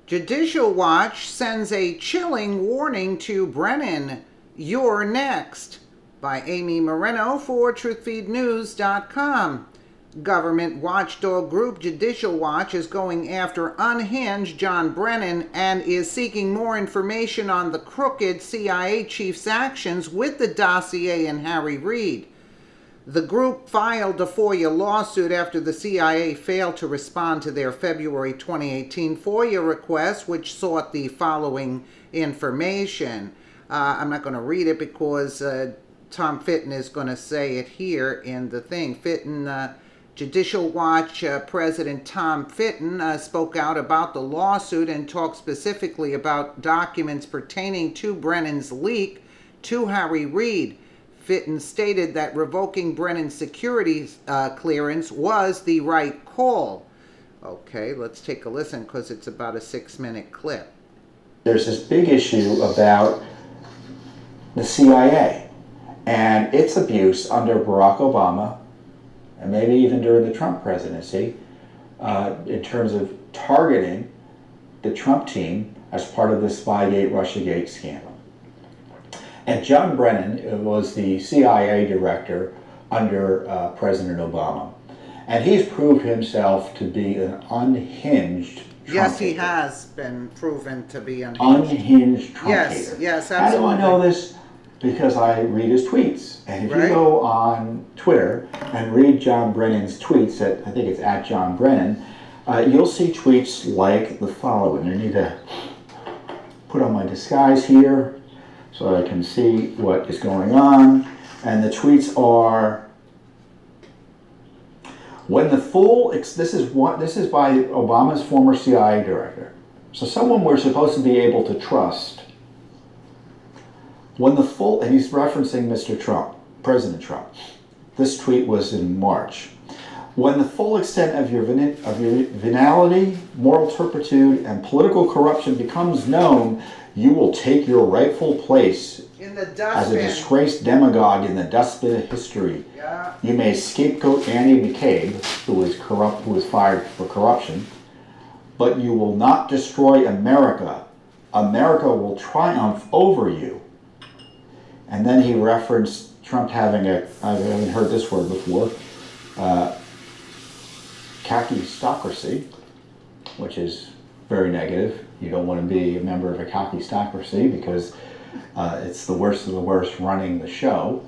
Judicial Watch sends a chilling warning to Brennan. You're next. By Amy Moreno for TruthFeedNews.com. Government watchdog group Judicial Watch is going after unhinged John Brennan and is seeking more information on the crooked CIA chief's actions with the dossier and Harry Reid. The group filed a FOIA lawsuit after the CIA failed to respond to their February 2018 FOIA request, which sought the following information. I'm not going to read it because Tom Fitton is going to say it here in the thing. Judicial Watch President Tom Fitton spoke out about the lawsuit and talked specifically about documents pertaining to Brennan's leak to Harry Reid. Fitton stated that revoking Brennan's security clearance was the right call. Okay, let's take a listen because it's about a 6-minute clip. There's this big issue about the CIA and its abuse under Barack Obama, and maybe even during the Trump presidency, in terms of targeting the Trump team as part of the Spygate, Russiagate scandal. And John Brennan was the CIA director under President Obama. And he's proved himself to be an unhinged Trump Yes, he hater. has been proven to be unhinged. Unhinged Trump Yes, hater. yes, How do I know this? Because I read his tweets. And if you go on Twitter and read John Brennan's tweets, I think it's at John Brennan, you'll see tweets like the following. I need to put on my disguise here so I can see what is going on. And the tweets are, when the full, this is by Obama's former CIA director. So someone we're supposed to be able to trust. When the full, and he's referencing Mr. Trump, President Trump. This tweet was in March. When the full extent of your venality, moral turpitude, and political corruption becomes known, you will take your rightful place in the as a disgraced demagogue in the dustbin of history. Yeah. You may scapegoat Andy McCabe, who was fired for corruption, but you will not destroy America. America will triumph over you. And then he referenced Trump having I haven't heard this word before, khakistocracy, which is very negative. You don't want to be a member of a khakistocracy because it's the worst of the worst running the show.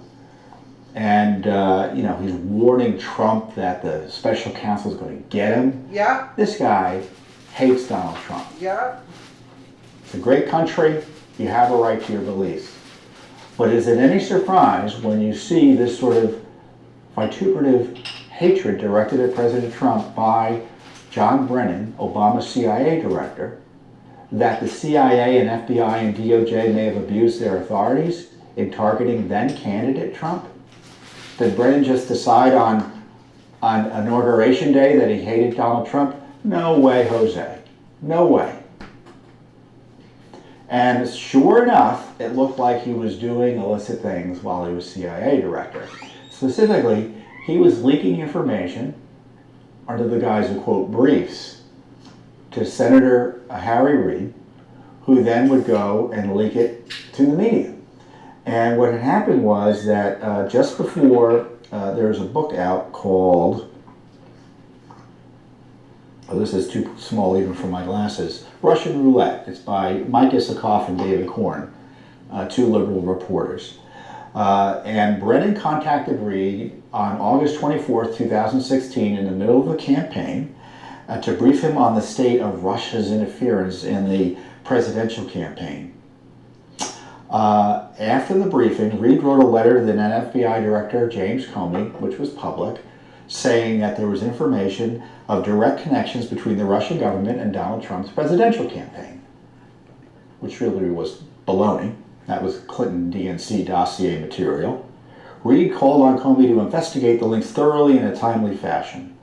And, he's warning Trump that the special counsel is going to get him. Yeah. This guy hates Donald Trump. Yeah. It's a great country. You have a right to your beliefs. But is it any surprise when you see this sort of vituperative hatred directed at President Trump by John Brennan, Obama's CIA director, that the CIA and FBI and DOJ may have abused their authorities in targeting then candidate Trump? Did Brennan just decide on Inauguration Day that he hated Donald Trump? No way, Jose. No way. And sure enough, it looked like he was doing illicit things while he was CIA director. Specifically, he was leaking information under the guise of, quote, briefs to Senator Harry Reid, who then would go and leak it to the media. And what had happened was that just before, there's a book out called, this is too small even for my glasses, Russian Roulette. It's by Mike Isikoff and David Korn, two liberal reporters. And Brennan contacted Reid on August 24th, 2016, in the middle of the campaign to brief him on the state of Russia's interference in the presidential campaign. After the briefing, Reid wrote a letter to then FBI Director James Comey, which was public, saying that there was information of direct connections between the Russian government and Donald Trump's presidential campaign, which really was baloney. That was Clinton DNC dossier material. Reid called on Comey to investigate the links thoroughly in a timely fashion.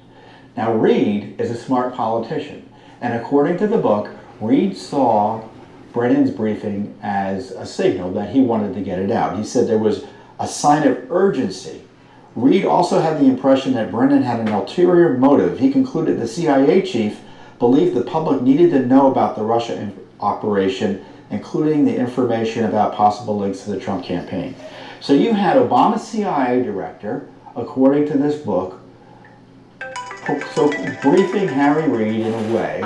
Now, Reid is a smart politician, and according to the book, Reid saw Brennan's briefing as a signal that he wanted to get it out. He said there was a sign of urgency. Reid also had the impression that Brennan had an ulterior motive. He concluded the CIA chief believed the public needed to know about the Russia operation, including the information about possible links to the Trump campaign. So you had Obama's CIA director, according to this book, so briefing Harry Reid in a way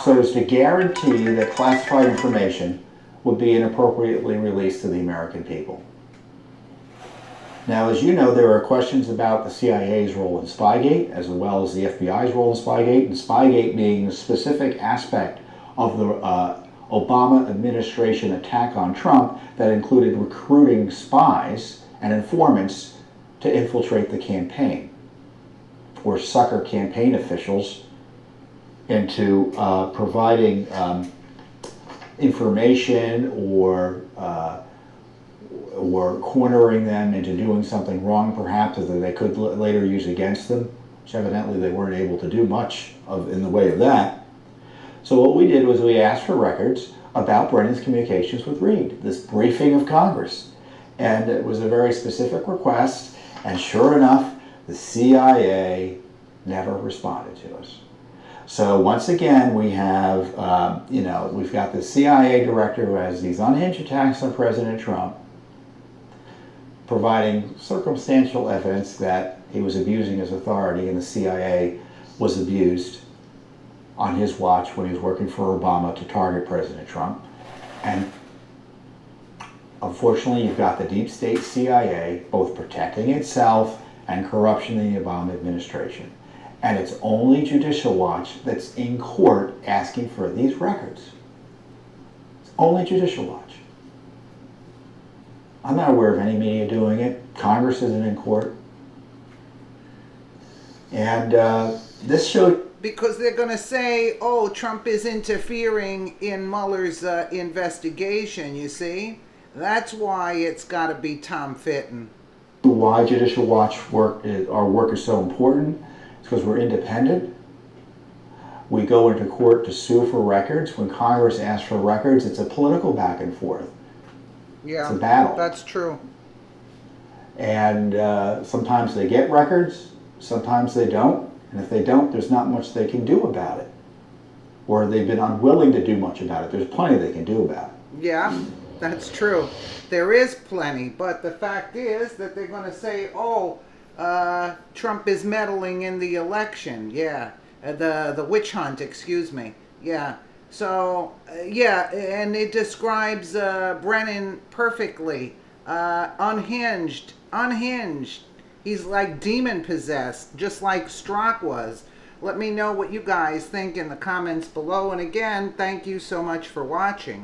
so as to guarantee that classified information would be inappropriately released to the American people. Now, as you know, there are questions about the CIA's role in Spygate, as well as the FBI's role in Spygate, and Spygate being a specific aspect of the Obama administration attack on Trump that included recruiting spies and informants to infiltrate the campaign or sucker campaign officials into providing information or cornering them into doing something wrong, perhaps, that they could later use against them, which evidently they weren't able to do much of in the way of that. So what we did was we asked for records about Brennan's communications with Reid, this briefing of Congress. And it was a very specific request, and sure enough, the CIA never responded to us. So once again, we have, we've got the CIA director who has these unhinged attacks on President Trump, providing circumstantial evidence that he was abusing his authority and the CIA was abused on his watch when he was working for Obama to target President Trump. And unfortunately, you've got the deep state CIA both protecting itself and corruption in the Obama administration. And it's only Judicial Watch that's in court asking for these records. It's only Judicial Watch. I'm not aware of any media doing it. Congress isn't in court. And this showed... Because they're going to say, oh, Trump is interfering in Mueller's investigation, you see? That's why it's got to be Tom Fitton. Why Judicial Watch our work is so important. It's because we're independent. We go into court to sue for records. When Congress asks for records, it's a political back and forth. Yeah, it's a battle. That's true. And sometimes they get records, sometimes they don't. And if they don't, there's not much they can do about it. Or they've been unwilling to do much about it. There's plenty they can do about it. Yeah, that's true. There is plenty. But the fact is that they're going to say, oh, Trump is meddling in the election. Yeah, the witch hunt, excuse me. Yeah. So, yeah, and it describes Brennan perfectly. Unhinged. He's like demon-possessed, just like Strzok was. Let me know what you guys think in the comments below. And again, thank you so much for watching.